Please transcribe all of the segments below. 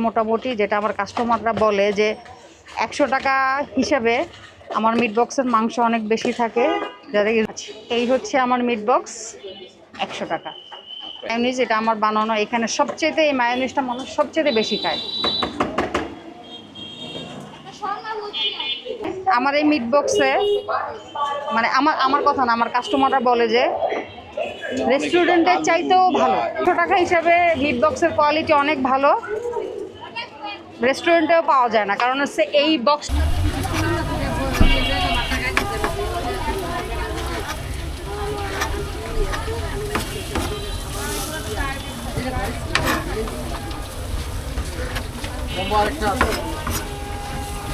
মোটামুটি, যেটা আমার কাস্টমাররা বলে যে 100 টাকা হিসাবে আমার মিট বক্সের মাংস অনেক বেশি থাকে। এই হচ্ছে আমার মিট বক্স, 100 টাকা। মায়োনিজ এটা আমার বানানো, এখানে সবচেয়ে এই মায়োনিজটা মানুষ সবচেয়ে বেশি খায়। আমার এই মিট বক্সে মানে আমার কথা না, আমার কাস্টমাররা বলে যে রেস্টুরেন্টের চাইতেও ভালো। 100 টাকা হিসাবে মিট বক্সের কোয়ালিটি অনেক ভালো, রেস্টুরেন্টেও পাওয়া যায় না। কারণ হচ্ছে এই বক্স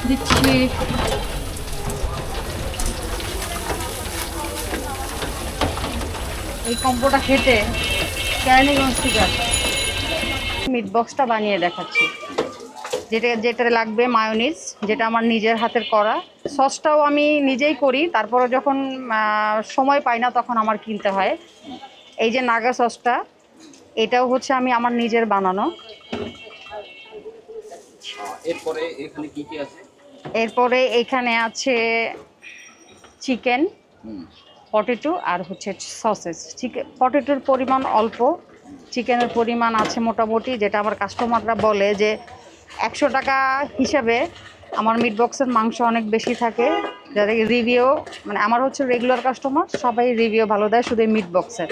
দিচ্ছি। এই কম্বোটা খেতে কেরানীগঞ্জ থেকে মিট বক্সটা বানিয়ে দেখাচ্ছি। যেটা লাগবে মায়োনিজ, যেটা আমার নিজের হাতের করা। সসটাও আমি নিজেই করি, তারপরে যখন সময় পাই না তখন আমার কিনতে হয়। এই যে নাগা সসটা, এটাও হচ্ছে আমি আমার নিজের বানানো। এরপরে এখানে আছে চিকেন, পটেটো আর হচ্ছে সসেস। পটেটোর পরিমাণ অল্প, চিকেনের পরিমাণ আছে মোটামুটি, যেটা আমার কাস্টমাররা বলে যে 100 টাকা হিসাবে আমার মিট বক্সের মাংস অনেক বেশি থাকে। যাদের রিভিউ মানে আমার হচ্ছে রেগুলার কাস্টমার, সবাই রিভিউ ভালো দেয় শুধু মিট বক্সের।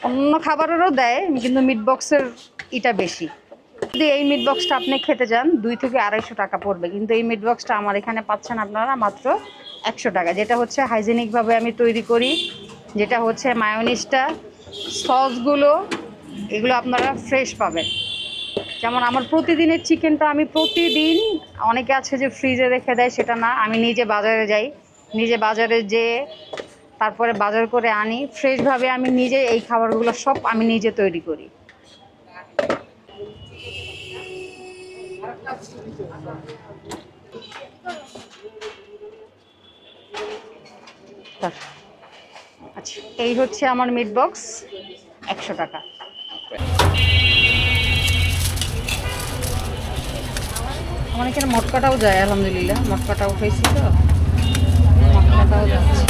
অন্য খাবারেরও দেয় কিন্তু মিট বক্সের এটা বেশি। যদি এই মিট বক্সটা আপনি খেতে যান 200 থেকে 250 টাকা পড়বে, কিন্তু এই মিট বক্সটা আমার এখানে পাচ্ছেন আপনারা মাত্র 100 টাকা। যেটা হচ্ছে হাইজেনিকভাবে আমি তৈরি করি, যেটা হচ্ছে মায়োনিজটা, সসগুলো এগুলো আপনারা ফ্রেশ পাবেন। যেমন আমার প্রতিদিনের চিকেনটা আমি প্রতিদিন, অনেকে আছে যে ফ্রিজে রেখে দেয়, সেটা না, আমি নিজে বাজারে যাই, নিজে বাজারে যেয়ে তারপরে বাজার করে আনি ফ্রেশভাবে। আমি নিজে এই খাবারগুলো সব আমি নিজে তৈরি করি। আচ্ছা, এই হচ্ছে আমার মিট বক্স, 100 টাকা। আমার এখানে মটকাটাও যায়, আলহামদুলিল্লাহ মটকাটা উঠেছি তো, মটকাটাও যাচ্ছে।